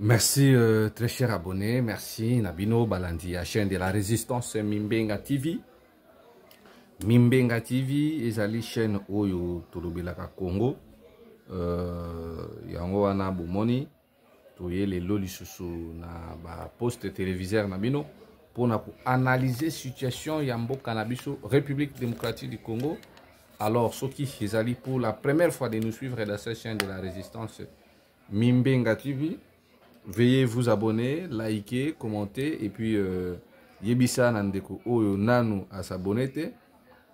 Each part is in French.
Merci très cher abonné, merci Nabino Balandi, la chaîne de la résistance Mimbenga TV. Mimbenga TV ezali chaîne oyo tolobilaka Congo. Yango wana bomoni toye lelo lisusu na ba poste téléviseur Nabino pour analyser situation ya mboka na biso République démocratique du Congo. Alors ceux qui ezali pour la première fois de nous suivre dans cette chaîne de la résistance Mimbenga TV, veuillez vous abonner, liker, commenter et puis yebisa nandeko oyo nanu à s'abonner te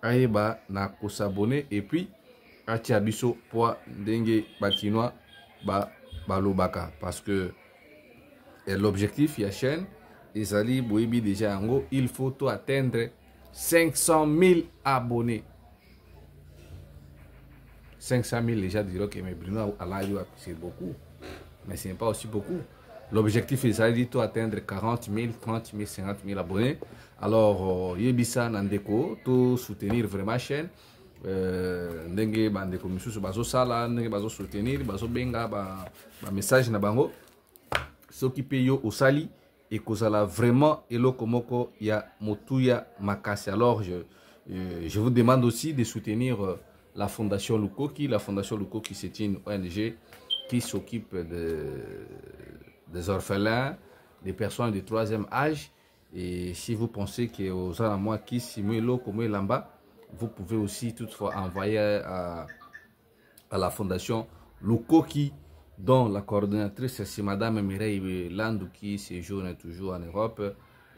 ayeba na ko s'abonner et puis atia biso po ndenge bakinois balobaka parce que l'objectif ya chaîne ezali boyebi déjà yango, il faut to atteindre 500 000 abonnés. 500 000 déjà diront que mes Bruno c'est beaucoup, mais ce n'est pas aussi beaucoup. L'objectif est de atteindre 40 000, 30 000, 50 000 abonnés. Alors, yebisa nandeko, to soutenir vraiment la chaîne. Ndenge bandeko misusu bazo sala, ndenge bazo soutenir, bazo benga ba message na bango. S'occuper yo osali et kozala vraiment eloko moko ya motuya makasi. Alors, je vous demande aussi de soutenir la Fondation Lukoki. La Fondation Lukoki, c'est une ONG qui s'occupe des orphelins, des personnes de troisième âge. Et si vous pensez que aux moi qui simulo comme lamba, vous pouvez aussi toutefois envoyer à la Fondation Lukoki, dont la coordonnatrice c'est Madame Mireille Landou qui séjourne toujours en Europe.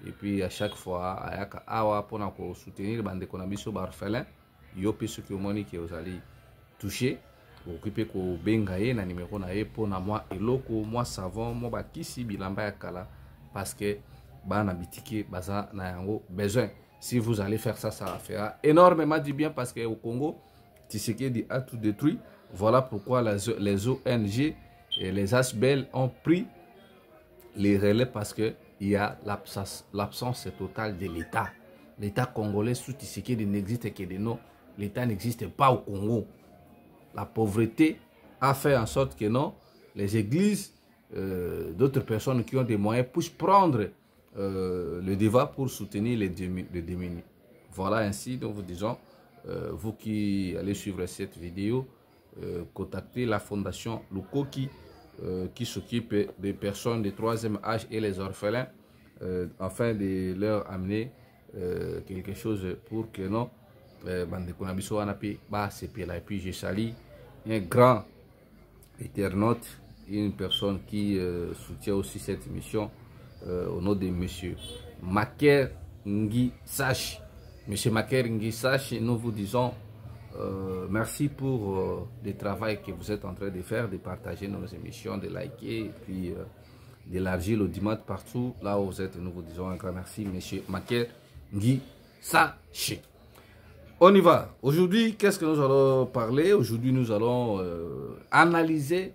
Et puis à chaque fois, ayaka awa pour soutenir bande konabiso orphelins. Yo pe ce que moni que vous allez toucher. Occupé ko bengaye na numéro na pour na moi eloko moi savon moi bakisi bilamba ya kala parce que bana bitike baza na yango besoin. Si vous allez faire ça, ça fera énormément du bien parce que au Congo Tshisekedi a tout détruit. Voilà pourquoi les ONG et les ASBEL ont pris les relais parce que il y a l'absence totale de l'État. L'État congolais sous Tshisekedi n'existe que de nom. L'État n'existe pas au Congo. La pauvreté a fait en sorte que non, les églises, d'autres personnes qui ont des moyens puissent prendre le devoir pour soutenir les démunis. Voilà ainsi, donc vous disons, vous qui allez suivre cette vidéo, contactez la Fondation Lukoki qui s'occupe des personnes de troisième âge et les orphelins afin de leur amener quelque chose pour que non, et puis je salue un grand internaute, une personne qui soutient aussi cette émission au nom de monsieur Maker Ngi Sachi. Monsieur Maker Ngi Sachi, nous vous disons merci pour le travail que vous êtes en train de faire, de partager nos émissions, de liker et puis d'élargir l'audimat partout là où vous êtes. Nous vous disons un grand merci, monsieur Maker Ngi Sachi. On y va. Aujourd'hui, qu'est-ce que nous allons parler? Aujourd'hui, nous allons analyser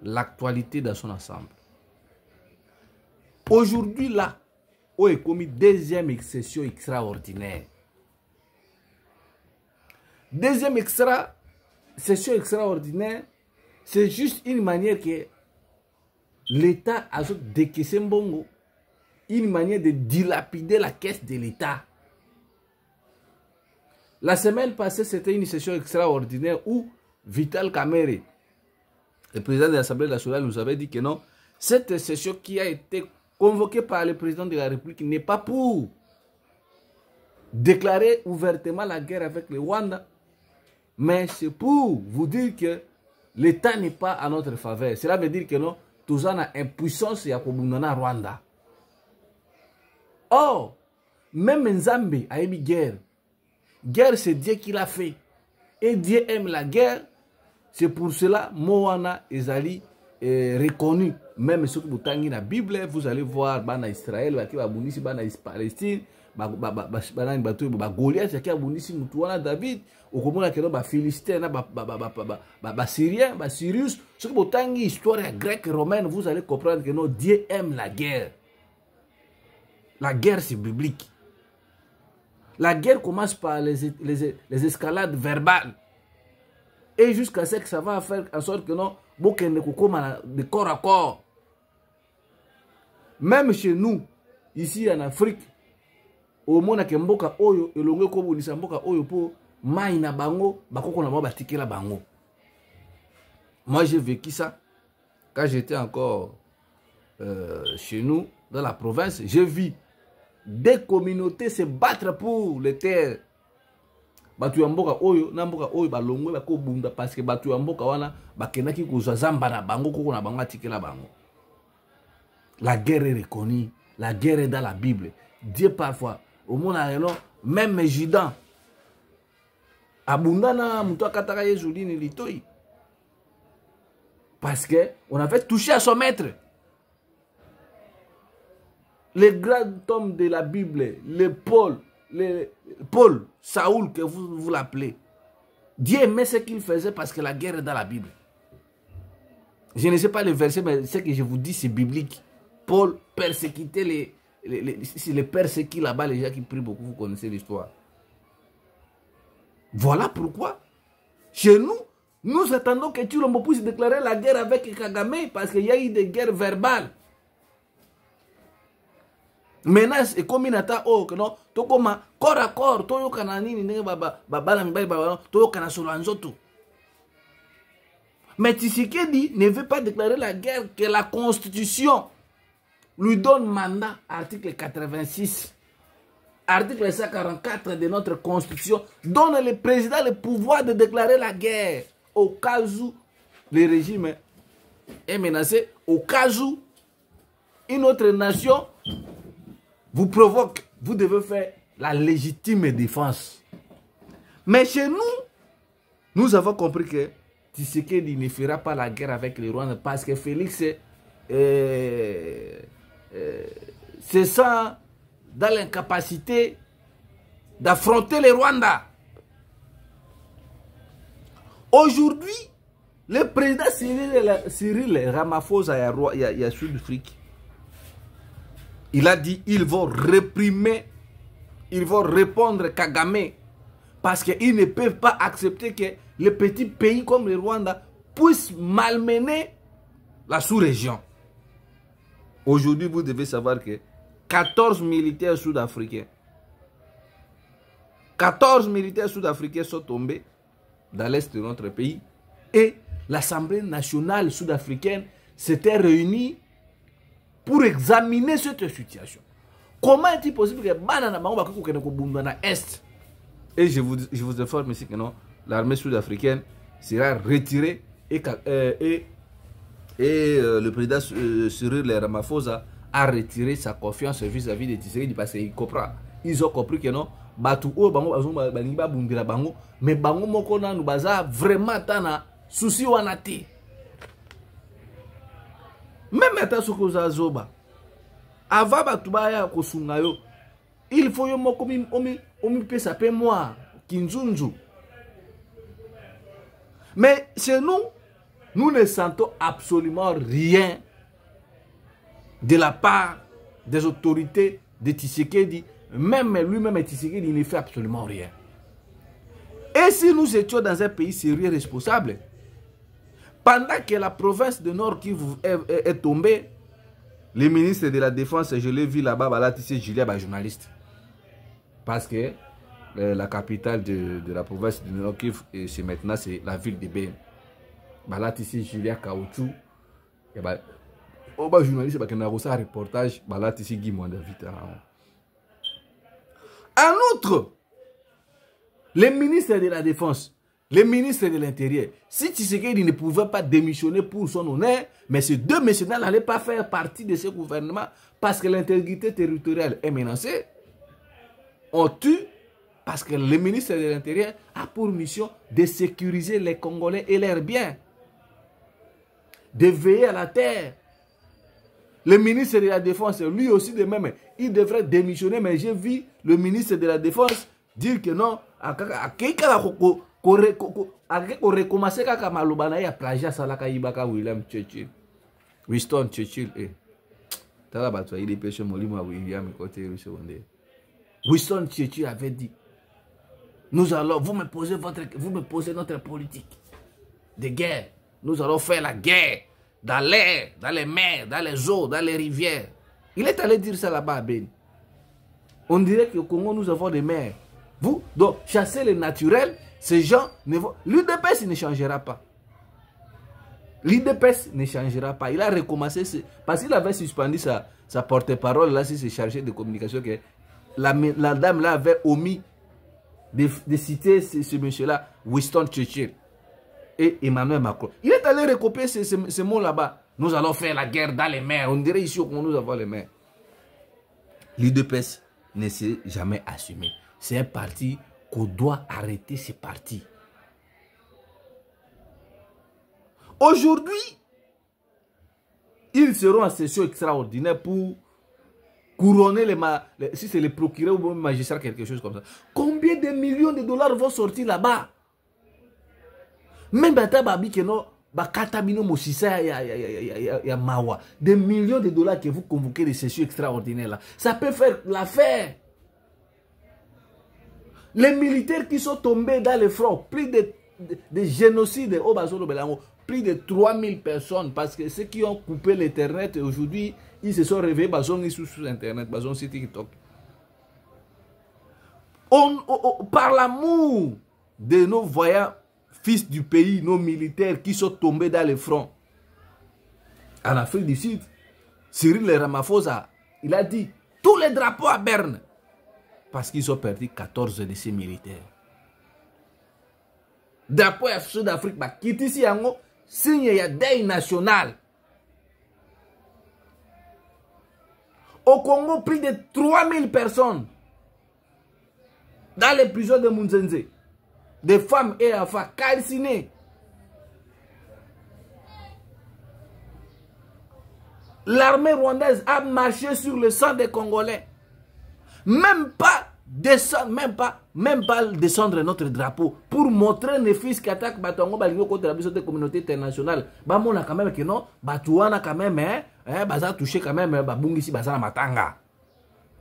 l'actualité dans son ensemble. Aujourd'hui, là, on est commis deuxième session extraordinaire. Deuxième session extraordinaire, c'est juste une manière que l'État a décaissé Mbongo, une manière de dilapider la caisse de l'État. La semaine passée, c'était une session extraordinaire où Vital Kamerhe, le président de l'Assemblée nationale, nous avait dit que non, cette session qui a été convoquée par le président de la République n'est pas pour déclarer ouvertement la guerre avec le Rwanda, mais c'est pour vous dire que l'État n'est pas à notre faveur. Cela veut dire que non, tous en a impuissance à Rwanda. Or, même Nzambe a émis guerre. Guerre, c'est Dieu qui l'a fait. Et Dieu aime la guerre. C'est pour cela Moana Ezali est reconnu. Même ce que vous avez dans la Bible, vous allez voir Bana Israël, Bana Palestine, Goliath, David, Philistin, Syrien, Sirius. Ce que vous avez dans l'histoire grecque romaine, vous allez comprendre que non, Dieu aime la guerre. La guerre, c'est biblique. La guerre commence par les escalades verbales. Et jusqu'à ce que ça va faire en sorte que non, de corps à corps. Même chez nous, ici en Afrique, au monde ke mboka oyo elonge ko bonisa mboka oyo po mai na bango bakoko na batikela bango. Moi j'ai vécu ça quand j'étais encore chez nous dans la province. J'ai vu des communautés se battre pour les terres. Batu ya mboka oyo na mboka oyo balongwe bako bunda parce que batu ya mboka wana bakenaki kozwa zamba na bango koko na bango atikela bango. La guerre est reconnue, la guerre est dans la Bible. Dieu parfois au monde même Judan abundana muto akataka Yezuli ni litoi parce que on avait touché à son maître. Les grands hommes de la Bible, Paul, Saoul, que vous l'appelez. Dieu aimait ce qu'il faisait parce que la guerre est dans la Bible. Je ne sais pas le verset, mais ce que je vous dis, c'est biblique. Paul persécutait les persécutés là-bas, les gens qui prient beaucoup, vous connaissez l'histoire. Voilà pourquoi, chez nous, nous attendons que Tshilombo puisse déclarer la guerre avec Kagame parce qu'il y a eu des guerres verbales. Maintenant, c'est comme il attend, oh, que non, to comme corps à corps, to yo kanani ni baba na mibali baba, to yo kana solanzoto. Mais Tshisekedi ne veut pas déclarer la guerre que la Constitution lui donne mandat, article 86, article 144 de notre Constitution, donne le président le pouvoir de déclarer la guerre au cas où le régime est menacé, au cas où une autre nation vous provoque, vous devez faire la légitime défense. Mais chez nous, nous avons compris que Tshisekedi ne fera pas la guerre avec les Rwandais parce que Félix se sent dans l'incapacité d'affronter les Rwandais. Aujourd'hui, le président Cyril Ramaphosa il y a Sud-Afrique. Il a dit ils vont réprimer, ils vont répondre Kagame parce qu'ils ne peuvent pas accepter que les petits pays comme le Rwanda puissent malmener la sous-région. Aujourd'hui, vous devez savoir que 14 militaires sud-africains, 14 militaires sud-africains sont tombés dans l'est de notre pays et l'Assemblée nationale sud-africaine s'était réunie pour examiner cette situation. Comment est-il possible que Banana Bango na Est? Et je vous informe ici que non, l'armée sud-africaine sera retirée et le président Cyril Ramaphosa a retiré sa confiance vis-à-vis de Tshisekedi parce qu'ils ont compris que non, Batu o bango baniba bundira bango, mais bango moko na nous baza vraiment tana souci wanati. Même à Tasokoza Zoba, avant Batubaya Kosungayo, il faut yo moko omi pesa pe moi, Kinzunzu. Mais chez nous, nous ne sentons absolument rien de la part des autorités de Tshisekedi. Même lui-même, Tshisekedi, il ne fait absolument rien. Et si nous étions dans un pays sérieux responsable, pendant que la province de Nord Kivu est tombée, le ministre de la Défense, je l'ai vu là-bas, Balatisi Julia, journaliste. Parce que la capitale de la province de Nord Kivu, c'est maintenant la ville de Beni. Balatisi Julia Kaoutou. Journaliste, qui a reçu un reportage, Balatisi Guy Mwandavita. En outre, le ministre de la Défense, le ministre de l'Intérieur, si Tshisekedi ne pouvait pas démissionner pour son honneur, mais ces deux messieurs n'allaient pas faire partie de ce gouvernement parce que l'intégrité territoriale est menacée, on tue parce que le ministre de l'Intérieur a pour mission de sécuriser les Congolais et leurs biens, de veiller à la terre. Le ministre de la Défense, lui aussi de même, il devrait démissionner, mais j'ai vu le ministre de la Défense dire que non, recommencer kaka malobana ya plagiat salaka ibaka William Churchill. Winston Churchill tala bato il pêche molimo William côté secondaire. Winston Churchill avait dit nous allons vous me posez notre politique de guerre. Nous allons faire la guerre dans l'air, dans les mers, dans les eaux, dans les rivières. Il est allé dire ça là-bas à Beni. On dirait qu'au Congo, nous avons des mers. Vous, donc, chassez les naturels, ces gens ne vont... L'UDPS ne changera pas. L'UDPS ne changera pas. Il a recommencé, parce qu'il avait suspendu sa porte-parole, là, si c'est chargé de communication, que la dame là avait omis de citer ce monsieur-là, Winston Churchill et Emmanuel Macron. Il est allé recopier ces mots là-bas. Nous allons faire la guerre dans les mers. On dirait ici qu'on nous avons les mers. L'UDPS ne s'est jamais assumé. C'est un parti qu'on doit arrêter, ces partis. Aujourd'hui, ils seront en session extraordinaire pour couronner si c'est les procureurs ou les magistrats, quelque chose comme ça. Combien de millions de dollars vont sortir là-bas? Même Babi Keno, Bakatabino Mosisa, il y a Mawa. Des millions de dollars que vous convoquez des sessions extraordinaires là. Ça peut faire l'affaire. Les militaires qui sont tombés dans le front, plus de génocides au Bazono Belango, plus de 3000 personnes, parce que ceux qui ont coupé l'Internet aujourd'hui, ils se sont réveillés, ils sont sur Internet, ils sur TikTok. Par l'amour de nos voyants, fils du pays, nos militaires qui sont tombés dans le front, en Afrique du Sud, Cyril Ramaphosa, il a dit tous les drapeaux à Berne, parce qu'ils ont perdu 14 de ces militaires. Drapeau à Sud-Afrique, qui ici, signe il y a deuil national. Au Congo, plus de 3000 personnes dans les prisons de Munzenze, des femmes et enfants calcinés. L'armée rwandaise a marché sur le sang des Congolais. Même pas descendre notre drapeau pour montrer les fils qui attaquent Batongo Balingo contre la des communautés internationales. Bah on a quand même que non, Batouana quand même baza touché quand même babungisi baza matanga.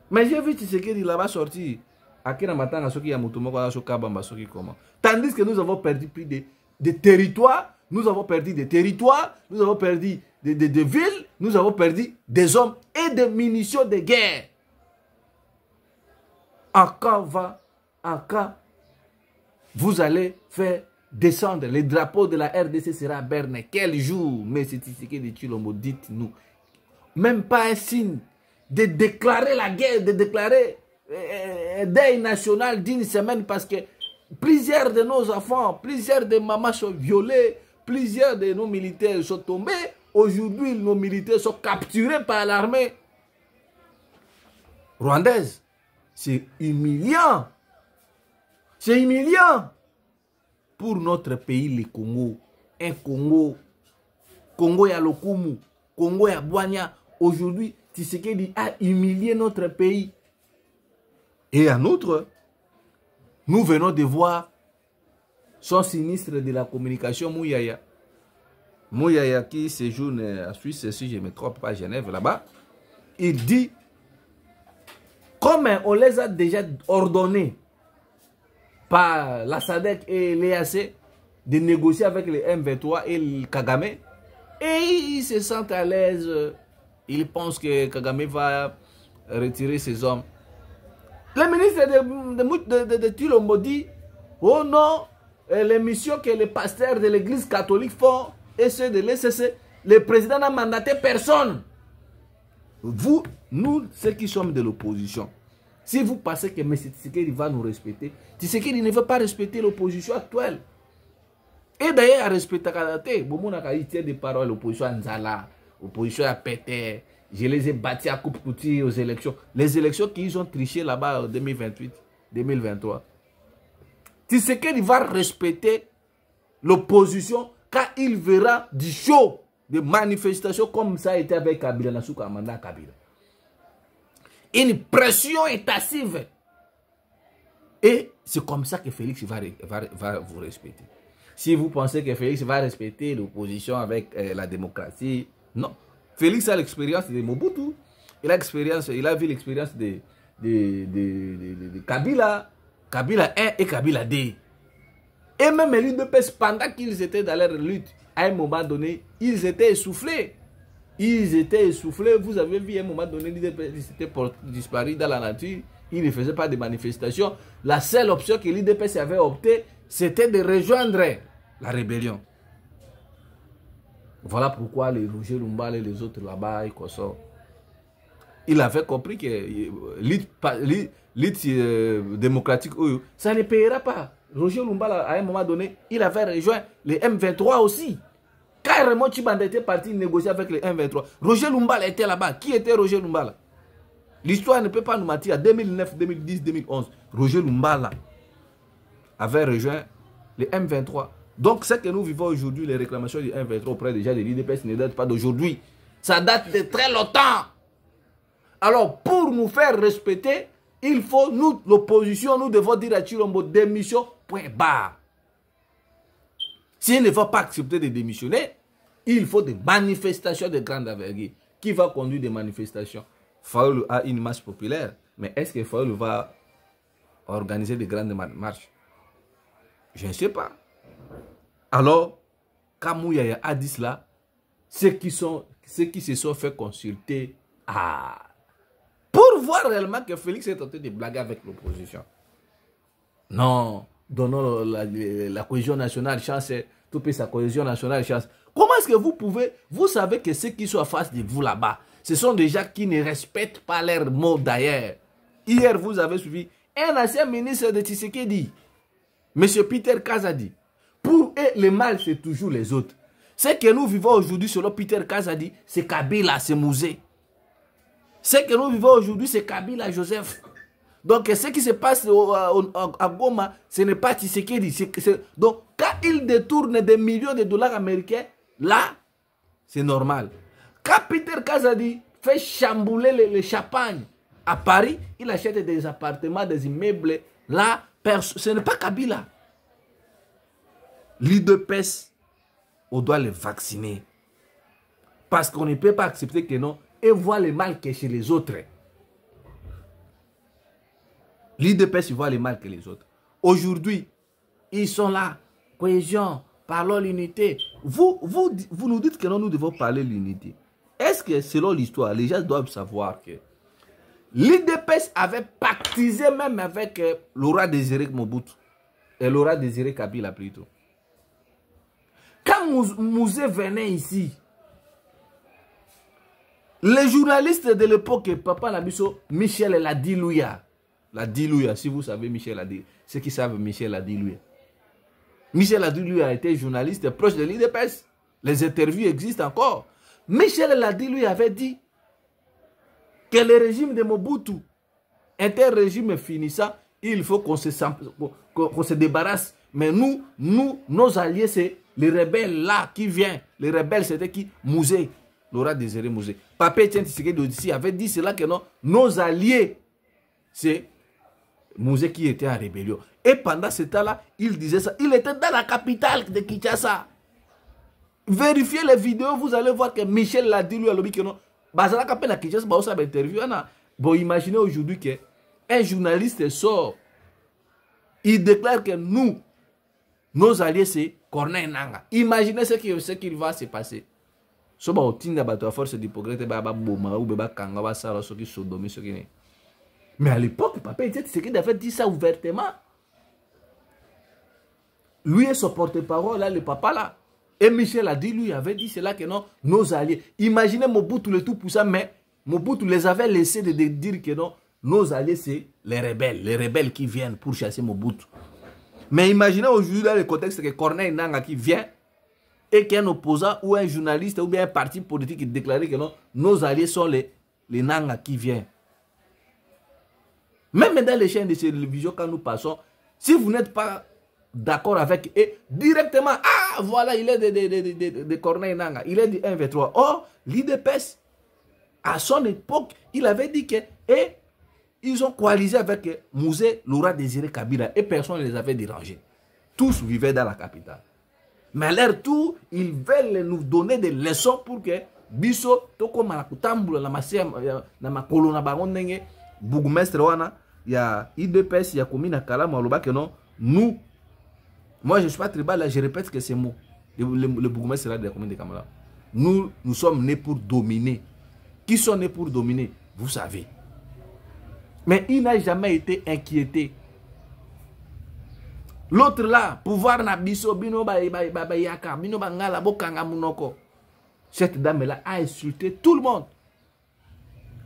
Mais j'ai vu Tshisekedi là-bas sorti akina matanga soki ya mutumoko ala soka bamba soki comment. Tandis que nous avons perdu plus de territoires, nous avons perdu des territoires, nous avons perdu des villes, nous avons perdu des hommes et des munitions de guerre. Encore, vous allez faire descendre les drapeaux de la RDC sera à Berne. Quel jour, mais c'est ici que dit Chilombo, dites-nous. Même pas un signe de déclarer la guerre, de déclarer deuil national d'une semaine parce que plusieurs de nos enfants, plusieurs de mamans sont violées, plusieurs de nos militaires sont tombés. Aujourd'hui, nos militaires sont capturés par l'armée rwandaise. C'est humiliant. C'est humiliant pour notre pays, le Congo. Un Congo ya Lokumu, Congo ya Bouania. Aujourd'hui, Tshisekedi a humilié notre pays. Et en outre, nous venons de voir son sinistre de la communication, Mouyaya. Mouyaya qui séjourne à Suisse, si je ne me trompe pas, à Genève, là-bas. Il dit, comme on les a déjà ordonnés par la SADC et l'EAC de négocier avec les M23 et le Kagame, et ils se sentent à l'aise, ils pensent que Kagame va retirer ses hommes. Le ministre de Tulombo dit, oh non, les missions que les pasteurs de l'église catholique font, et ceux de l'ECC, le président n'a mandaté personne. Vous, nous, ceux qui sommes de l'opposition, si vous pensez que M. Tshisekedi va nous respecter, Tshisekedi ne veut pas respecter l'opposition actuelle. Et d'ailleurs, à respecter Kadate, il tient des paroles, l'opposition à Nzala, l'opposition à Péter, je les ai bâtis à coupe-couture aux élections. Les élections qu'ils ont triché là-bas en 2028, 2023. Tshisekedi va respecter l'opposition quand il verra du show, de manifestations comme ça a été avec Kabila, Nasuka Amanda Kabila. Une pression intensive. Et c'est comme ça que Félix va vous respecter. Si vous pensez que Félix va respecter l'opposition avec la démocratie, non. Félix a l'expérience de Mobutu. Il a vu l'expérience de Kabila, Kabila 1 et Kabila 2. Et même l'UDPS, pendant qu'ils étaient dans leur lutte, à un moment donné, ils étaient essoufflés. Ils étaient essoufflés. Vous avez vu à un moment donné, l'IDPS était disparu dans la nature. Ils ne faisaient pas de manifestations. La seule option que l'IDPS avait opté, c'était de rejoindre la rébellion. Voilà pourquoi les Roger Lumbala et les autres là-bas, il avait compris que l'élite démocratique, ça ne payera pas. Roger Lumbala, à un moment donné, il avait rejoint les M23 aussi. Quand Raymond Tchibanda était parti négocier avec les M23, Roger Lumbala était là-bas. Qui était Roger Lumbala? L'histoire ne peut pas nous mentir. En 2009, 2010, 2011, Roger Lumbala avait rejoint les M23. Donc, ce que nous vivons aujourd'hui, les réclamations du M23 auprès déjà de l'IDPS ne datent pas d'aujourd'hui. Ça date de très longtemps. Alors, pour nous faire respecter, il faut, nous, l'opposition, nous devons dire à Tshilombo, démission, point barre. S'il ne va pas accepter de démissionner, il faut des manifestations de grande envergure. Qui va conduire des manifestations? Fayoulou a une marche populaire, mais est-ce que Fayoulou va organiser de grandes marches? Je ne sais pas. Alors, Kamouyaya a dit cela, ceux qui se sont fait consulter pour voir réellement que Félix est tenté de blaguer avec l'opposition. Non, donnons la cohésion nationale chance, tout peut sa cohésion nationale chance. Comment est-ce que vous savez que ceux qui sont en face de vous là-bas, ce sont des gens qui ne respectent pas leurs mots d'ailleurs. Hier, vous avez suivi un ancien ministre de Tshisekedi, M. Peter Kazadi. Pour eux, le mal, c'est toujours les autres. Ce que nous vivons aujourd'hui, selon Peter Kazadi, c'est Kabila, c'est Mouzé. Ce que nous vivons aujourd'hui, c'est Kabila, Joseph. Donc, ce qui se passe à Goma, ce n'est pas Tshisekedi. Donc, quand ils détournent des millions de dollars américains, là, c'est normal. Quand Peter Kazadi fait chambouler les champagnes à Paris, il achète des appartements, des immeubles. Là, ce n'est pas Kabila. L'IDPS, on doit les vacciner. Parce qu'on ne peut pas accepter que non, et voir le mal que chez les autres. L'IDPS voit le mal que les autres. Aujourd'hui, ils sont là. Cohésion, parlons l'unité. Vous nous dites que non, nous devons parler l'unité. Est-ce que selon l'histoire, les gens doivent savoir que l'IDPS avait pactisé même avec Laurent Désiré Mobutu et Laurent Désiré Kabila plutôt. Quand Mouzé venait ici, les journalistes de l'époque, Papa Nabiso, Michel Ladilouya, si vous savez Michel Ladilouya, ceux qui savent Michel Ladilouya. Michel Ladilouya a été journaliste proche de l'IDPS. Les interviews existent encore. Michel Ladilouya avait dit que le régime de Mobutu est un régime finissant. Il faut qu'on se débarrasse. Mais nos alliés, c'est les rebelles là qui viennent. Les rebelles, c'était qui? Mouzé. Laurent Désiré Mouzé. Papa Etienne Tshisekedi avait dit cela que non. Nos alliés, c'est Mouzé qui était en rébellion. Et pendant ce temps-là, il disait ça. Il était dans la capitale de Kinshasa. Vérifiez les vidéos, vous allez voir que Michel l'a dit lui à l'objet que non. Bazala Kapé la Kinshasa, bah ça interview. Bon, imaginez aujourd'hui qu'un journaliste sort. Il déclare que nous, nos alliés, c'est Corneille Nanga. Imaginez ce qui va se passer. So ba otinga bato a force d'hypocrite ba boma ou ba kanga ba sala so qui sodomi so qui. Mais à l'époque, Papa Tshisekedi avait dit ça ouvertement. Lui et son porte-parole là, le papa là. Et Michel a dit, lui avait dit cela que non, nos alliés. Imaginez Mobutu le tout puissant, mais Mobutu les avait laissés de dire que non, nos alliés c'est les rebelles qui viennent pour chasser Mobutu. Mais imaginez aujourd'hui dans le contexte que Corneille Nanga qui vient et qu'un opposant ou un journaliste ou bien un parti politique qui déclarait que non, nos alliés sont les Nanga qui viennent. Même dans les chaînes de télévision, quand nous passons, si vous n'êtes pas d'accord avec eux, directement, voilà, il est de Corneille Nanga, il est du 1v3. Or, l'IDPS, à son époque, il avait dit que, et ils ont coalisé avec Mouzé, Laurent Désiré Kabila, et personne ne les avait dérangés. Tous vivaient dans la capitale. Mais à leur tour, ils veulent nous donner des leçons pour que Biso, Toko Malakutambula, la Makolona Baron, Bougumestre Wana, il y a IDPS, il y a Komina Kalama, que non, nous, moi je ne suis pas tribal, là, je répète que c'est mot. Le Bougumestre là de la commune de Kamala. Nous sommes nés pour dominer. Qui sont nés pour dominer? Vous savez. Mais il n'a jamais été inquiété. L'autre là, pouvoir na biso, bino ba yaka, bino ba ngala bokanga munoko. Cette dame-là a insulté tout le monde.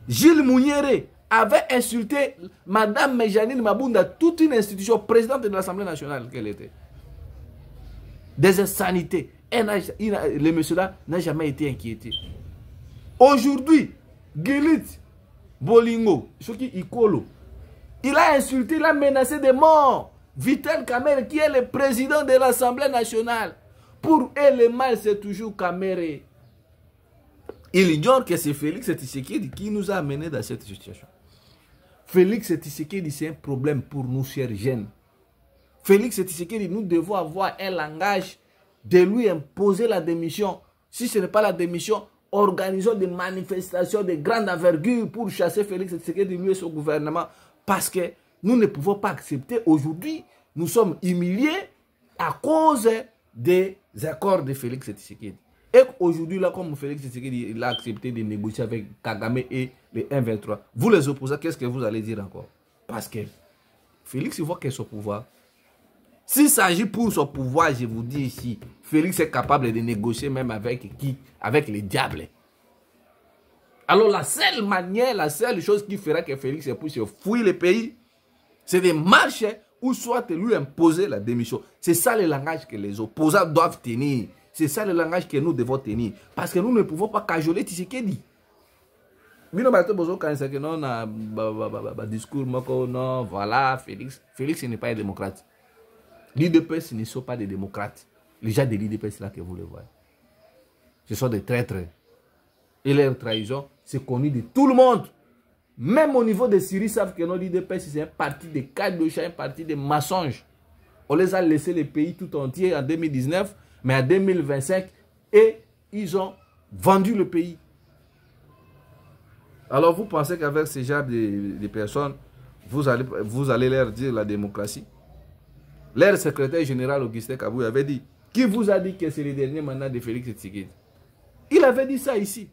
Gilles Mouniéré avait insulté Madame Janine Mabunda, toute une institution, présidente de l'Assemblée nationale qu'elle était. Des insanités. Le monsieur-là n'a jamais été inquiété. Aujourd'hui, Guélit Bolingo, il a insulté, il a menacé de mort Vital Kamerhe, qui est le président de l'Assemblée nationale. Pour eux, le mal, c'est toujours Kamerhe. Il ignore que c'est Félix Tshisekedi qui nous a amenés dans cette situation. Félix Tshisekedi, c'est un problème pour nous, chers jeunes. Félix Tshisekedi, nous devons avoir un langage de lui imposer la démission. Si ce n'est pas la démission, organisons des manifestations de grande envergure pour chasser Félix Tshisekedi, lui et son gouvernement. Parce que nous ne pouvons pas accepter aujourd'hui, nous sommes humiliés à cause des accords de Félix Tshisekedi. Et aujourd'hui, là, comme Félix Tshisekedi il a accepté de négocier avec Kagame et les 1-23, vous les opposants, qu'est-ce que vous allez dire encore? Parce que Félix, il voit que son pouvoir. S'il s'agit pour son pouvoir, je vous dis ici, Félix est capable de négocier même avec qui? Avec les diables. Alors la seule manière, la seule chose qui fera que Félix puisse fuir le pays, c'est de marcher ou soit lui imposer la démission. C'est ça le langage que les opposants doivent tenir. C'est ça le langage que nous devons tenir. Parce que nous ne pouvons pas cajoler Tshisekedi. Non, voilà, Félix n'est pas un démocrate. L'IDPS ne sont pas des démocrates. Les gens de l'IDPS là que vous le voyez. Ce sont des traîtres. Et leur trahison, c'est connu de tout le monde. Même au niveau de Syrie, savent que l'IDPS, c'est un parti de cadres de chat, un parti de mensonges. On les a laissé le pays tout entier en 2019, mais en 2025, et ils ont vendu le pays. Alors vous pensez qu'avec ce genre de personnes, vous allez leur dire la démocratie? Leur secrétaire général Augustin Kabouy avait dit, qui vous a dit que c'est le dernier mandat de Félix Tshisekedi? Il avait dit ça ici.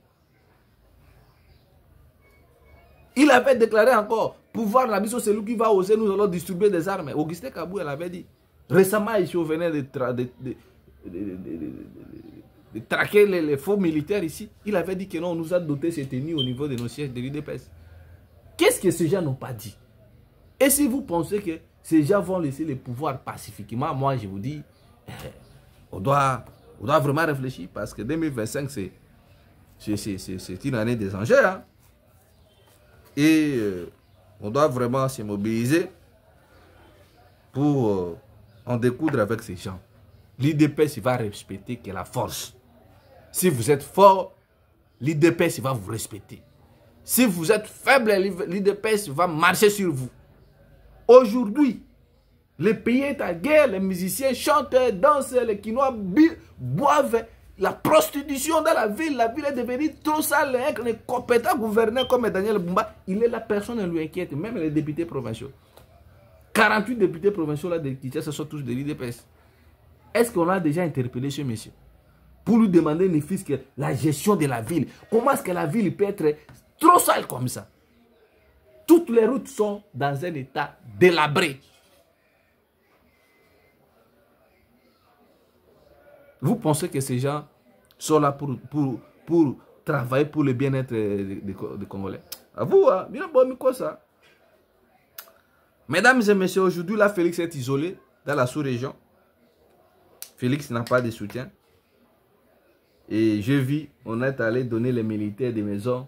Il avait déclaré encore, pouvoir la mission, c'est lui qui va oser, nous allons distribuer des armes. Augustin Kabouy l'avait dit. Récemment, ici, on venait de traquer les faux militaires ici. Il avait dit que non, on nous a doté ces tenues au niveau de nos sièges de l'IDPS. Qu'est-ce que ces gens n'ont pas dit? Et si vous pensez que ces gens vont laisser le pouvoir pacifiquement, moi je vous dis, on doit vraiment réfléchir parce que 2025 c'est une année des enjeux. Hein? Et on doit vraiment se mobiliser pour en découdre avec ces gens. L'IDPS va respecter que la force. Si vous êtes fort, l'IDPS va vous respecter. Si vous êtes faible, l'IDPS va marcher sur vous. Aujourd'hui, le pays est à guerre, les musiciens chantent, dansent, les Quinois boivent, la prostitution dans la ville est devenue trop sale. Les compétents gouverneurs comme Daniel Bumba, il est la personne qui lui inquiète, même les députés provinciaux. 48 députés provinciaux là de Kinshasa sont tous de l'IDPS. Est-ce qu'on a déjà interpellé ce monsieur pour lui demander ne fût-ce que la gestion de la ville? Comment est-ce que la ville peut être trop sale comme ça? Toutes les routes sont dans un état délabré. Vous pensez que ces gens sont là pour travailler pour le bien-être des Congolais? À vous, hein? Bien bon, quoi ça? Mesdames et messieurs, aujourd'hui, là, Félix est isolé dans la sous-région. Félix n'a pas de soutien. Et je vis, on est allé donner les militaires des maisons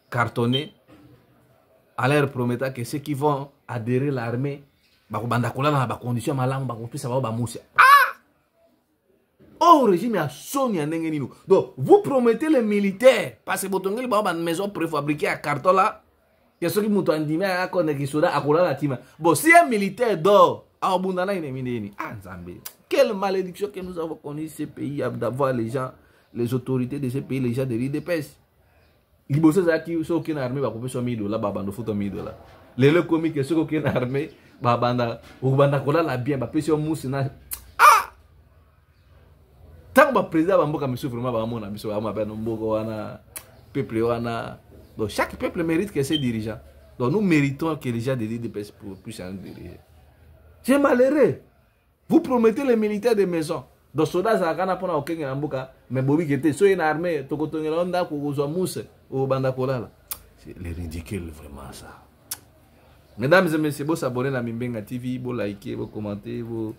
cartonnées en leur promettant que ceux qui vont adhérer à l'armée, dans des conditions malamu, au régime a Sonia Nengenino. Donc, vous promettez les militaires, parce que vous avez une maison préfabriquée à carton là, il y a ceux qui m'ont dit, bon, si un militaire dort, quelle malédiction que nous avons connu ce pays d'avoir les gens, les autorités de ce pays, les gens de l'IDPS. Les bossés qui sont aucune armée, va couper son $1000, babando fout $1000. Les le comiques qui sont aucune armée, babanda, ou banda kola la bien, ba pession mousse na. Tant que le président va me souffrir, donc chaque peuple mérite que ses dirigeants. Donc nous méritons que les gens de l'IDPS puissent nous diriger. C'est malheureux. Vous promettez les militaires des maisons. Donc soldats à Ghana pour aucun ambuka, mais Bobby qui était sur une armée, Tokotongelanda, Kouzouamousse, au Bandakola. C'est ridicule vraiment ça. Mesdames et messieurs, vous abonnez à Mimbenga TV, vous likez, vous commentez, vous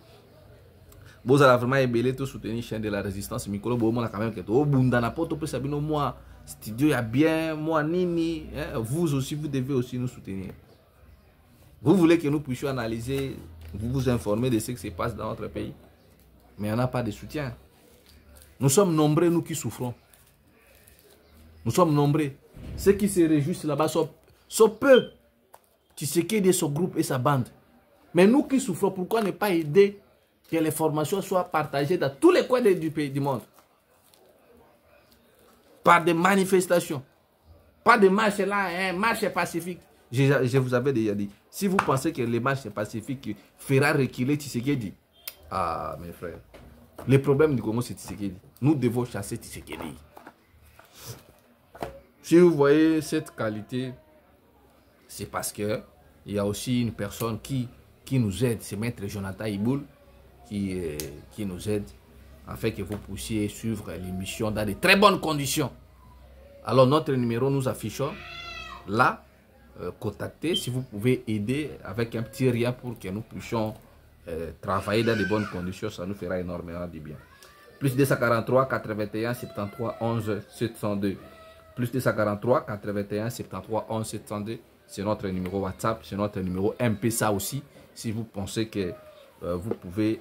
allez vraiment aimer tout soutenir la chaîne de la résistance. Mikolo, vous avez quand même que tout bundana poto peut savoir moi studio y a bien, moi nini, vous aussi vous devez aussi nous soutenir. Vous voulez que nous puissions analyser, vous informer de ce qui se passe dans notre pays, mais il n'y en a pas de soutien. Nous sommes nombreux, nous qui souffrons. Nous sommes nombreux. Ceux qui se réjouissent là-bas sont peu. Tshisekedi et son groupe et sa bande. Mais nous qui souffrons, pourquoi ne pas aider que les formations soient partagées dans tous les coins du pays, du monde? Par des manifestations. Pas de marche là, marche pacifique. Je vous avais déjà dit. Si vous pensez que les marches pacifiques fera reculer Tshisekedi, ah mes frères, le problème du Congo c'est Tshisekedi. Nous devons chasser Tshisekedi. Si vous voyez cette qualité, c'est parce que il y a aussi une personne qui nous aide, c'est Maître Jonathan Iboul, qui nous aide, afin que vous puissiez suivre l'émission dans de très bonnes conditions. Alors notre numéro nous affichons là, contactez si vous pouvez aider avec un petit rien pour que nous puissions travailler dans de bonnes conditions, ça nous fera énormément du bien. Plus 243 81 73 11 702. Plus 243 81 73 11 702. C'est notre numéro WhatsApp, c'est notre numéro MPSA aussi. Si vous pensez que vous pouvez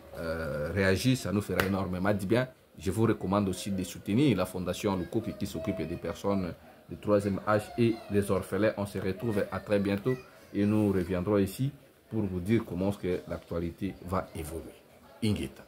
réagir, ça nous fera énormément du bien. Je vous recommande aussi de soutenir la fondation Luko qui s'occupe des personnes de troisième âge et des orphelins. On se retrouve à très bientôt et nous reviendrons ici pour vous dire comment l'actualité va évoluer. Ingeta.